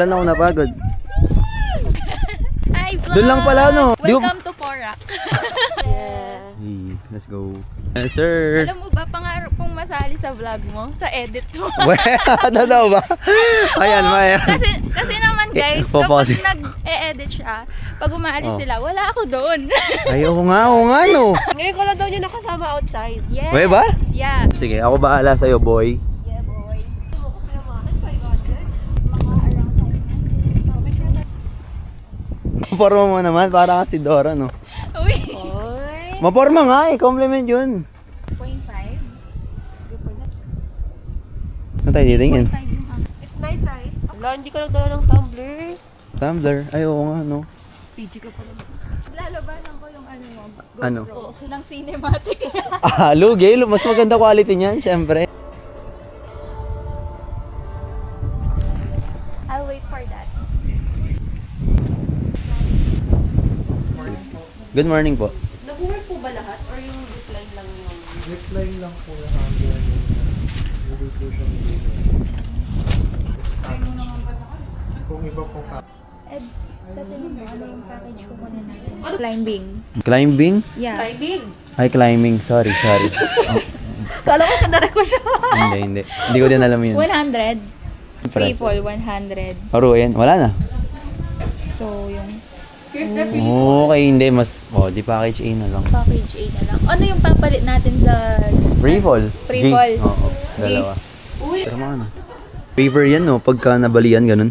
Wala na ako napagod. Hi, vlog! Doon lang pala, no? Welcome to Porac. Hey, let's go. Yes, sir. Alam mo ba, pangarap kong masali sa vlog mo, sa edits mo. Ano daw ba? Ayan, Maya. Kasi naman guys, Popos. kapag nag-e-edit siya, pag umaalis sila, wala ako doon. Ay, oo nga, no. Ngayon ko lang daw niya nakasama outside. Yeah. May ba? Yeah. Sige, ako bahala sa'yo, boy. Yeah, boy. Maporma mo naman, para ka si Dora, no? Uy. Maporma nga, compliment yun. 0.5. Ano tayo titingin? It's nice, right? Wala, hindi ka nagdala ng tumbler. Tumblr? Ay, oo nga, no? PG ka pa naman. Lalabanan ko yung ano mo. Ano? Ng cinematic. Lugi, mas maganda quality niyan, syempre. I'll wait for that. Good morning po. Nag-work po ba lahat? Or yung repline lang yung... Reply lang po lahat yan. Hindi po siya kung iba po ka. Eds, sa tingin mo, ano yung package ko muna natin? Climbing. Climbing? Yeah. Climbing. Ay, climbing. Sorry. Oh, Kala ko kanara ko siya. hindi. Hindi ko din alam yun. 100. Free fall, 100. Paro, yan. Wala na. So, yung Okay, hindi. Mas, di package A na lang. package A na lang. Ano yung papalit natin sa Free fall. Free G. fall. Oo, G. dalawa. Uy. Pero mga ano. Favor yan, no? Pagka nabalian, ganun.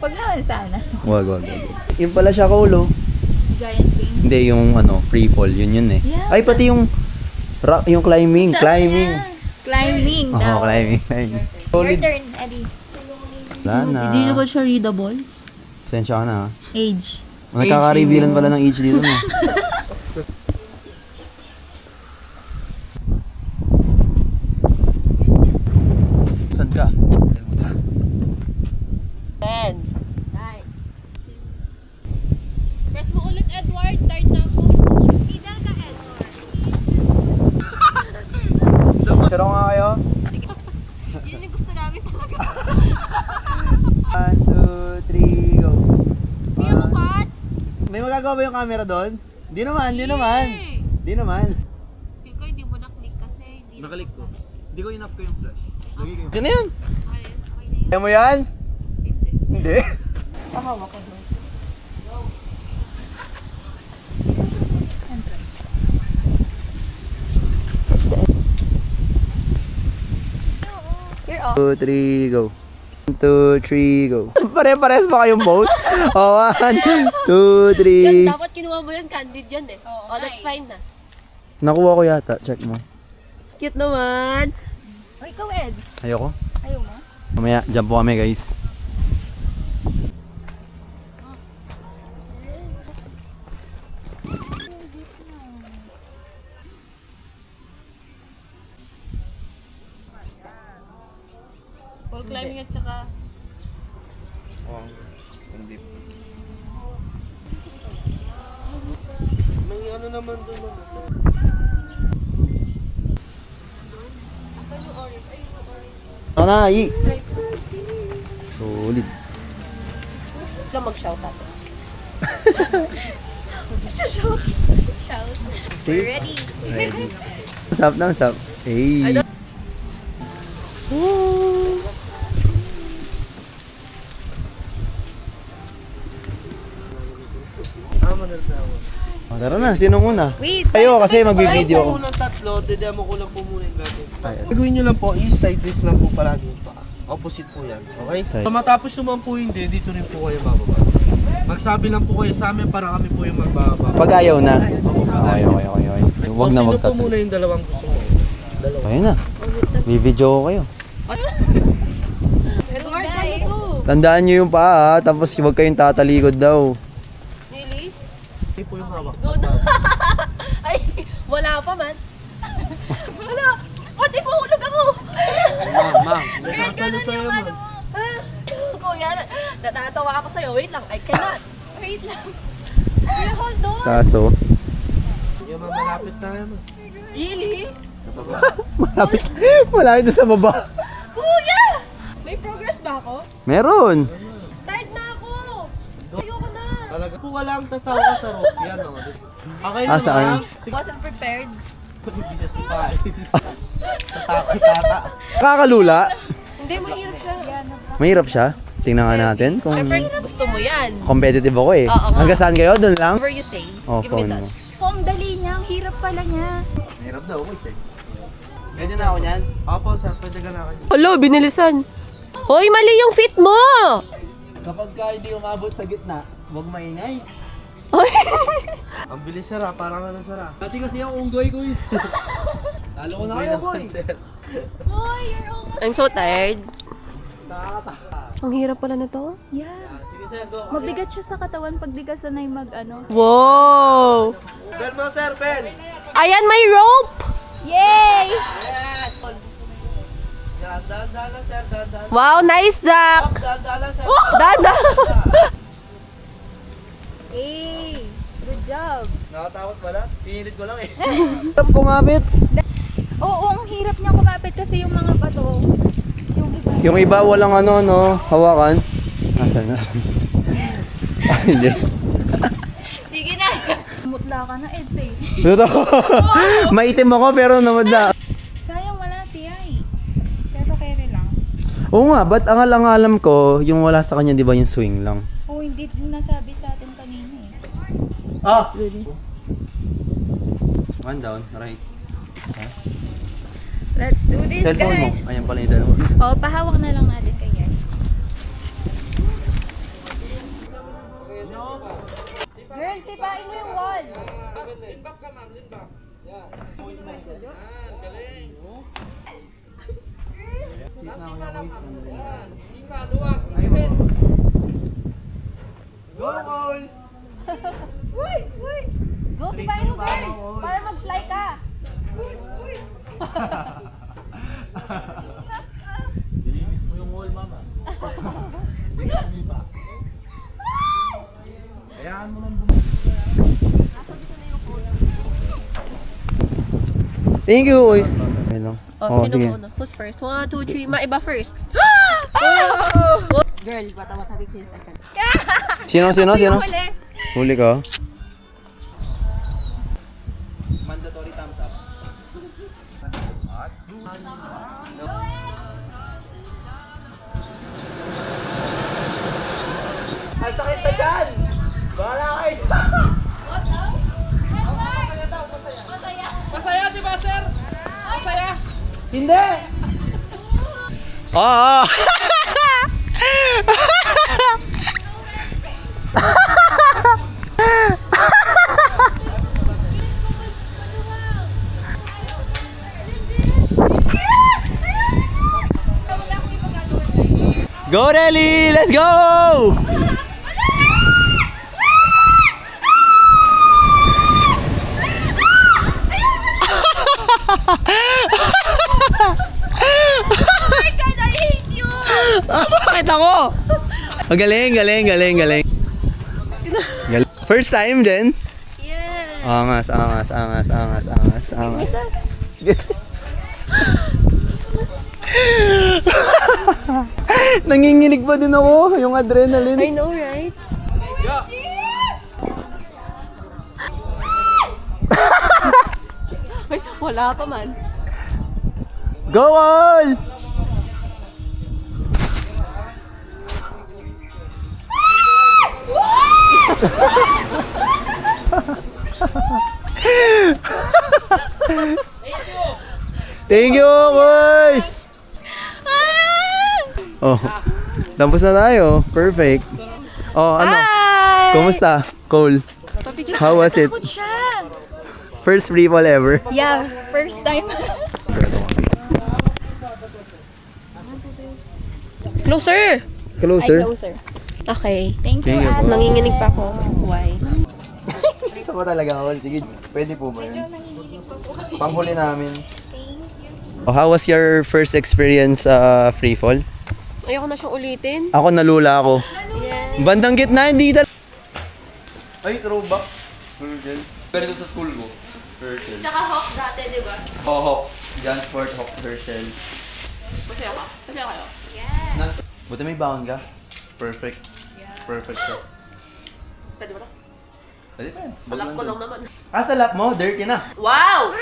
Pag naman sana. Wag. Yung pala siya, Kolo. Giant wing. Hindi, yung free fall. Yun eh. Yeah. Ay, pati yung climbing. Climbing. Climbing Oo, daw. climbing. Your turn, Eddie. Wala na. Hindi na ba siya readable? Sensya ka na, ha? Age. Nagkaka-revealan pala ng age dito, no? Saan ka? 10. 9. Press mo ulit, Edward. Tired na ako. Pidal ka, Edward. Saro nga kayo? Yun yung gusto namin talaga. 1, 2, 3, go. Hindi ako fat. May magagawa ba yung camera doon? Di naman. Feel ko hindi mo naklik kasi. Hindi Nakalik ko. Hindi ko enough ko yung flash. Lagi ko yung... Yan na yan! Okay na yun. Kaya mo yan? Hindi. Pahawa ka doon. You're off. 2, 3, go. 1, 2, 3, go. Pare-pares ba kayong boat? 1, 2, 3. Dapat kinuha mo yan, candid yan eh. Oh, that's fine na. Nakuha ko yata. Check mo. Cute naman. O, ikaw, Ed. Ayoko. Ayaw mo? Mamaya, jump po kami, guys. Wall climbing at saka... Hindi. May ano naman doon. Ako na, Solid. lang mag-shout out. Shout. See? We're ready. Ready. What's up? Hey. Tama na daw. Tara na, sinong una? Wait. Kayo kasi magbibideo ko. Unang tatlo, dedemo ko lang po muna yung natin. Ay, Gagawin nyo lang po, sideways lang po palagi yung paa. Opposite po yan, okay? Side. So matapos naman po hindi, dito rin po kayo bababa. Magsabi lang po kayo sa amin para kami po yung magbababa. Pag ayaw na. Opo, Okay. Huwag so, na sino po magtatlo. muna yung dalawang gusto mo? Dalawa. Ayun na. Bibidyo ko kayo. Edward, ano to? Tandaan nyo yung paa, ha? Tapos huwag kayong tatalikod daw. Really? Hindi po yung hawak. Ay, wala pa man. Wala. Pati mahulog ako. Ma'am, nasasalo sa'yo ma'am. Kuya, natatawa ako sa'yo. Wait lang, I cannot. Wait lang. Kuya, hold on. Kaso, Yung ma'am, malapit na yan. Really? Sa baba. malapit na sa baba. Kuya! May progress ba ako? Meron. Tired na ako! Ayoko na! Talaga. Kung walang tasaw ka sa rope, yan o. Okay Ah, na saan? ma'am. Wasn't prepared. Bisa si Pai. Tatakot tata. Kakalula. Hindi, mahirap siya. Mahirap siya. Tingnan nga natin kung Siyempre, gusto mo yan. competitive ako eh. Oo nga. Hanggang saan kayo? Doon lang? Whatever you say, Oh, give me phone that. mo. Kung dali niya, ang hirap pala niya. Mahirap daw, boys eh. Pwede na ako niyan? Opo, sir. Pwede ka na kayo. Hello, binilisan. Hoy, mali yung fit mo! Kapag ka hindi umabot sa gitna, huwag maingay. Ang bilis, sir, ha? Parang ano, sir, ha? Dati kasi yung unggoy ko is. Talo ko na kayo, boy. sir. Boy, you're almost... I'm so tired. Nakakata. Ang hirap pala nito. Yeah. Sige, sir. Go. Mabigat siya sa katawan pag di ka sanay mag-ano. Wow! Bell mo, sir. Bell. Ayan, may rope! Yay! Yes! Yan, dahan-dahan lang, sir. Dahan-dahan. Wow, nice, Zach! Dahan-dahan lang, sir. Dada! Hey! Good job! Nakatakot pala. Pinilit ko lang eh. Stop kumapit. Oo, ang hirap niya kumapit kasi yung mga bato. Yung iba. Yung iba walang ano, no, hawakan. Asan na? Hindi. Sige na! Mutla ka na, Eds eh. Totoo. Maitim ako pero namadla. Sayang wala siya eh. Pero kere lang. Oo nga, ba't ang alam ko, yung wala sa kanya, di ba yung swing lang? Oo, hindi din nasabi sa atin kanina eh. Ah! One down, right. Let's do this, Cellphone mo. guys! Ayan pala yung cellphone. Oo, pahawak na lang natin kay Yan. Girl, sipain mo yung wall! Go, Cole! Wait, wait! Go, sipain mo, girl! Para mag-fly ka! Dilinis mo yung wall, mama. Dilinis mo pa. Kayaan mo nang Thank you, boys. Okay lang. Oh, sino sige. muna? Who's first? 1, 2, 3. Maiba first. Girl, bata sabi ko second. Sino? Huli. Huli ka. Mandatory thumbs up. Ay, sakit na dyan! Bahala kayo! Masaya, di ba, sir? Masaya. Hindi! Oo! Go, Relly! Let's go! Bakit ako? Galing. First time din? Yeah. Angas. Nanginginig pa din ako, yung adrenaline. I know, right? Ay, wala pa man. Go all! Thank you, boys! Oh, tapos na tayo. Perfect. Oh, ano? Hi! Kumusta, Cole? How was it? Takot siya! First free fall ever? Yeah, first time. Closer! Closer? Closer. Okay. Thank you, Thank you po. Ate. Nanginginig pa ako. Why? Isa pa talaga, Cole. Sige, pwede po ba yun? Panghuli namin. Oh, how was your first experience free fall? Ayoko na siyang ulitin. Ako nalula ako. Yeah. Bandang gitna, hindi ay, throwback. Turtle. Ganito sa school ko. Turtle. Tsaka hawk dati, di ba? Hawk. Jan Sport Hawk Herschel. Masaya ka? Masaya kayo? Nas Buti may baon ka. Perfect. Perfect siya. Pwede ba na? Pwede pa yan. Salak ko lang naman. Sa lap mo, dirty na. Wow!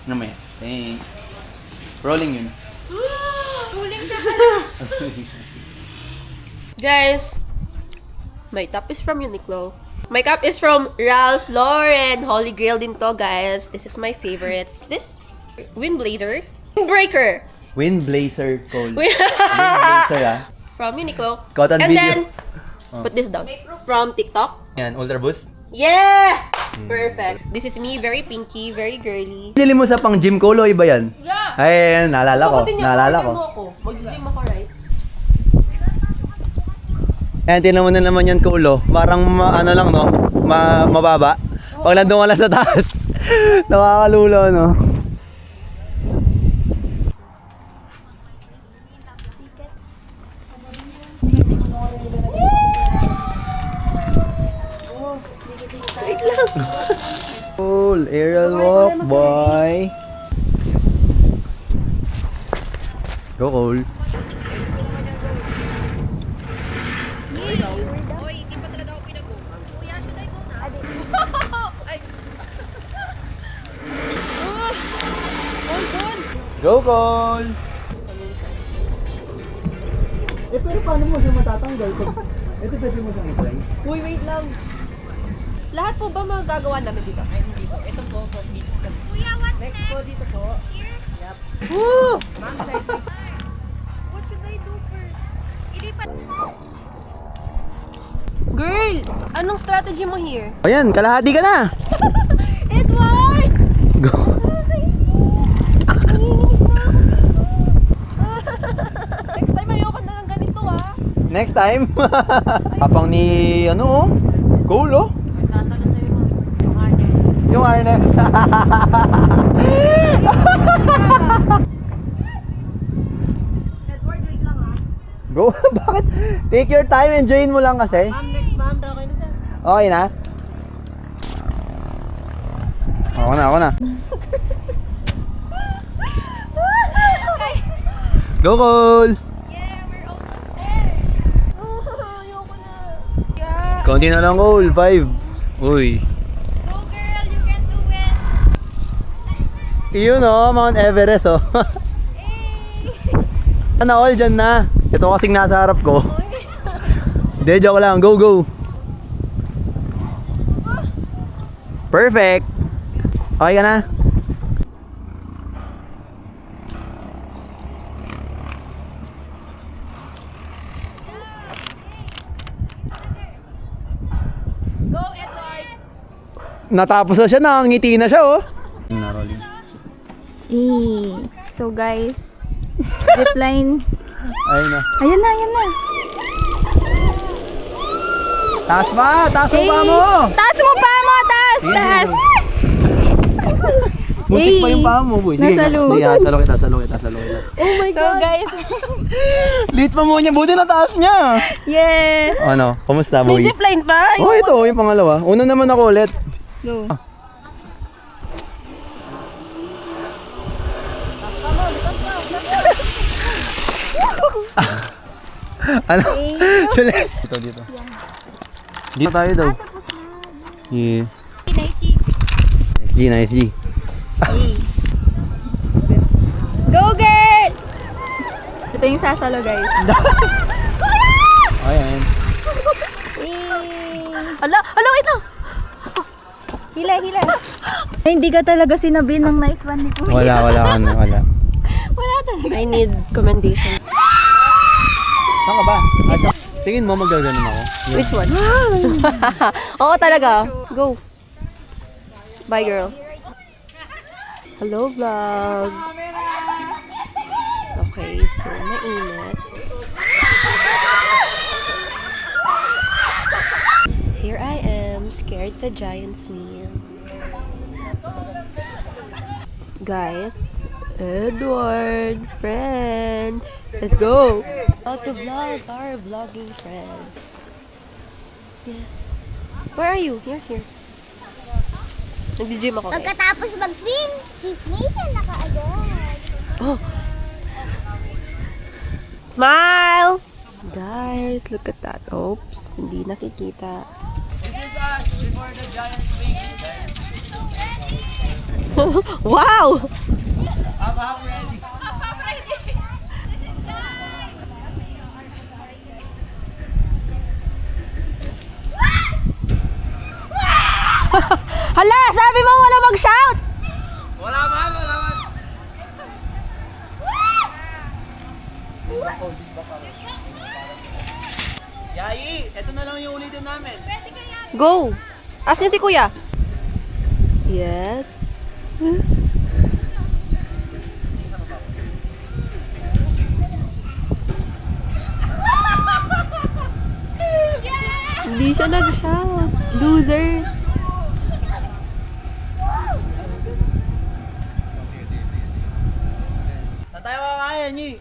Namaya. Thanks. Rolling yun. Tuling siya pala. Guys, my top is from Uniqlo. My cup is from Ralph Lauren. Holy Grail din to, guys. This is my favorite. This? Wind Blazer. Windbreaker. Wind Blazer Cole. Wind Blazer ah. From Uniqlo. Cotton And video. then, put this down. From TikTok. Yan, Ultra Boost. Yeah! Perfect. This is me, very pinky, very girly. Pili mo sa pang gym Cole o iba yan? Yeah! Ay, naalala ko. Naalala ko. Mag-gym ako, right? Ayan, tinan mo na naman yan Cole. Parang ano lang no, mababa. Pag nandun ka lang sa taas, nakakalulo no. Cool, aerial walk, boy. Go, Cole. Oy, hindi pa talaga ako pinag-go. Kuya, should I go na? Ay. Go, Cole! Eh, pero paano mo siya matatanggal? Ito pwede mo siyang i-try. Uy, wait lang. Lahat po ba magagawa namin dito? Kuya, what's next? Dito po. Here? Woo! What should I do first? Ilipat. Girl, anong strategy mo here? Ayan, kalahati ka na! Edward! Go! Next time ayoko na ng ganito ah. Next time! Kapang ni, ano oh? Cool oh! Yung harness! Edward, wait lang ah. Go! Bakit? Take your time, enjoyin mo lang kasi. Next ma'am, okay na sir. Okay na? Ako na. Go, Cole! Yeah, we're almost there. Ayoko na. Yeah. Konti na lang, Cole. 5. Uy. Go girl, you can do it. Yun oh, Mount Everest oh. Hey. Na all dyan na. Ito kasing nasa harap ko. Hindi, joke lang. Go, go. Perfect. Okay ka na? Go, Edward! Natapos na siya, nakangiti na siya oh. So guys, zipline. Ayun na. Ayan na. Taas pa! Taas mo pa mo! Taas mo pa mo, taas! Sige, Taas! Muntik pa yung paa mo, boy. Sige, Nasa loob. sige, salo kita. So guys, Late pa mo niya, buti na taas niya. yeah! Ano, kumusta, May boy? zipline pa? Oh, ito, yung pangalawa. Una naman ako ulit. Go. Ano? Sila. Dito. Dito tayo daw. Yeah. Nice G. Nice G. Go girl! Ito yung sasalo guys. Ayan. Ala, wait lang! Hila. Ay, hindi ka talaga sinabi ng nice one ni Kuya. Wala. Wala talaga. I need commendation. Saan ka ba? Tingin mo magaganon ako. Which one? Oo talaga. Go. Bye, girl. Hello, vlog. Okay, so mainit. Here I am, scared sa Giant's Wheel. Guys, Edward, French. Let's go. How to vlog our vlogging friend. Yeah. Where are you? Here. Nag-gym ako. Guys. Pagkatapos mag-swing, kismisan na kaagad. Oh. Smile! Guys, look at that. Oops, hindi nakikita. This is us before the giant swing, guys. Wow! Half ready. Hala, sabi mo wala mag-shout! Wala man. Yai, eto na lang yung ulitin namin. Go! Asan si kuya? Yes. Hindi siya nag-shout. Loser. Saan tayo kakain, Yi?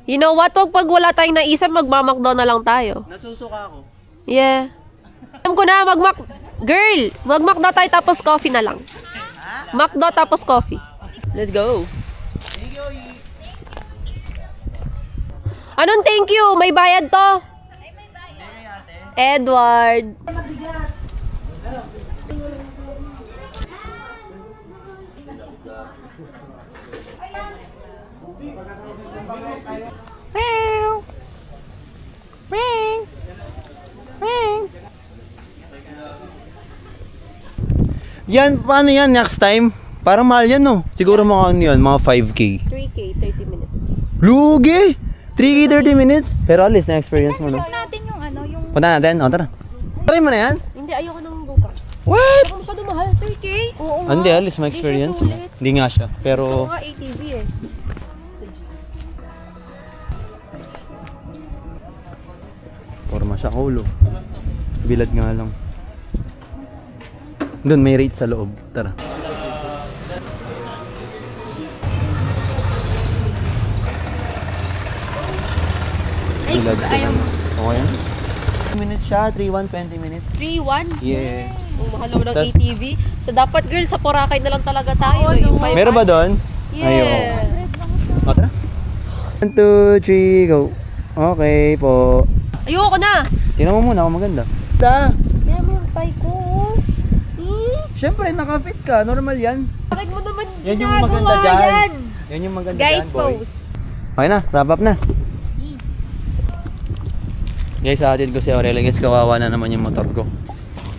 You know what? Wag pag wala tayong naisip, magmamakdo na lang tayo. Nasusuka ako. Yeah. Alam ko na, Girl! Magmakdo tayo tapos coffee na lang. Makdo tapos coffee. Let's go. Thank you, Yi. Anong thank you? May bayad to? Hindi kay ate. Edward. Yan, paano yan next time? Parang mahal yan, no? Siguro mga ano yan, mga 5K. 3K, 30 minutes. Lugi! 3K 30 minutes? Pero at least na-experience mo, no? Show natin yung ano, yung... Punta natin? O, tara. Try mo na yan? Hindi, ayoko nang go-kart. What? Baka masyado mahal, 3K? Oo nga. Hindi, at least ma-experience mo. Hindi siya sulit. Hindi nga siya. Ito Pero, nga ATV eh. forma siya ulo. Bilad nga lang. Doon, may rate sa loob. Tara. Bilad sa loob. Okay yan? 20 minutes siya, 3-1, 20 minutes. 3-1? Yeah. Ang mahal naman ng Tas- ATV. So, dapat girl, sa Boracay na lang talaga tayo. Yung 500. Meron ba doon? Yeah. O, tara. 1, 2, 3, go. Okay po. Ayoko na. Tingnan mo muna kung maganda. Da! Kaya mo yung thigh ko. Siyempre, nakafit ka. Normal yan. Bakit mo naman Yan yung ginagawa maganda dyan. yan? Yan yung maganda Guys, dyan, boy. pose. Okay na, wrap up na. Guys, atid ko si Aurelio. Guys, kawawa na naman yung motor ko.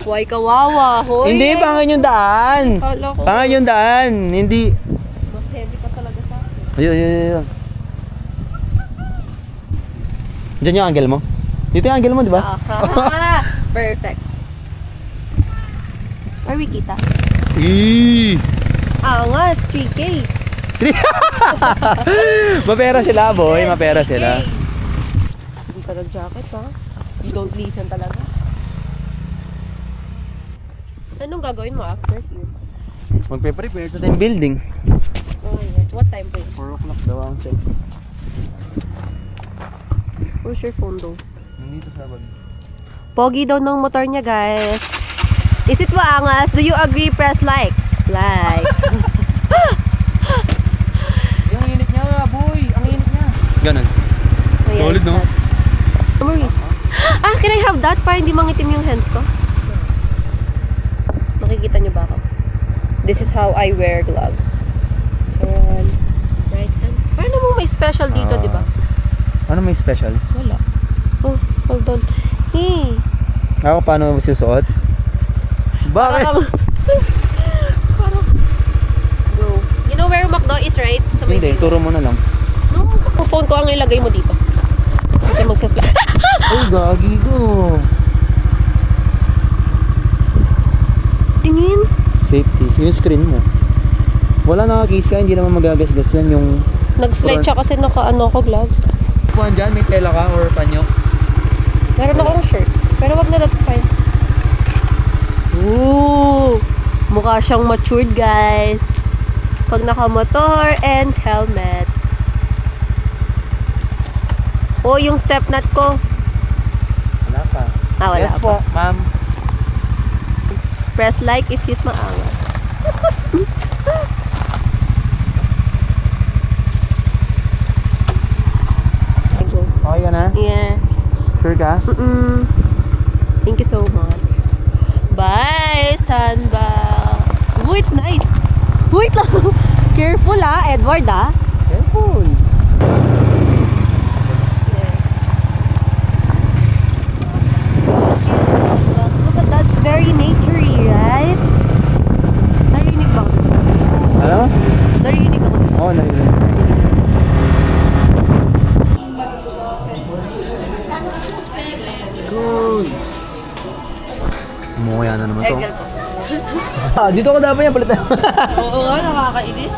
Huwag kawawa, hoy. Hindi, pangin yung daan. Kala ko. Pangin yung daan. Hindi. Mas heavy ka talaga sa akin. Ayun. Diyan yung angle mo? Dito yung angle mo, di ba? Ah, perfect. Are we kita? Angas, 3K. Mapera sila, boy. Mapera sila. Hindi ka nag-jacket, ha? You don't listen talaga. Anong gagawin mo after here? Magpe-prepare sa team building. Oh, yeah. What time po yun? 4 o'clock daw ang check. Where's your phone though? Nandito sa bag. Pogi daw ng motor niya, guys. Is it maangas? Do you agree? Press like. Like. Ang init niya, boy. Ang init niya. Ganun. Ayan, Solid, no? start. Maurice. Ah, can I have that? Para hindi mangitim yung hands ko. Nakikita niyo ba ako? This is how I wear gloves. Turn. Right hand. Paano mo may special dito, di ba? Ano may special? Wala. Oh, hold on. Hey. Ako, paano mo susuot? Bakit? Parang... Go. You know where McDo is, right? Sa may Hindi, turo mo na lang. No, phone ko ang ilagay mo dito. Kasi magsasla... Ay, gagi ko. Tingin. Safety. So, yung screen mo. Wala naka-case ka, hindi naman magagasgas yan yung... Nag-slide siya kasi naka-ano ko gloves. Kuhan dyan, may tela ka or panyo? Meron akong shirt. Pero wag na, that's fine. Ooh! Mukha siyang matured, guys. Pag naka-motor and helmet. Oh, yung step nut ko. Wala pa. Ah, wala yes pa. po, ma'am. Press like if he's maangat. Okay ka na? Yeah. Sure ka? Thank you so much. Bye, Sandbox. Oh, it's nice. Wait lang. Careful Edward Careful. Look at that, very naturey, right? Narinig ba ako? Ano? Narinig ako. Oo, narinig. Umuya na naman to. Egel ko. Dito ka dapat yan, palitan. Oo nga, nakakainis.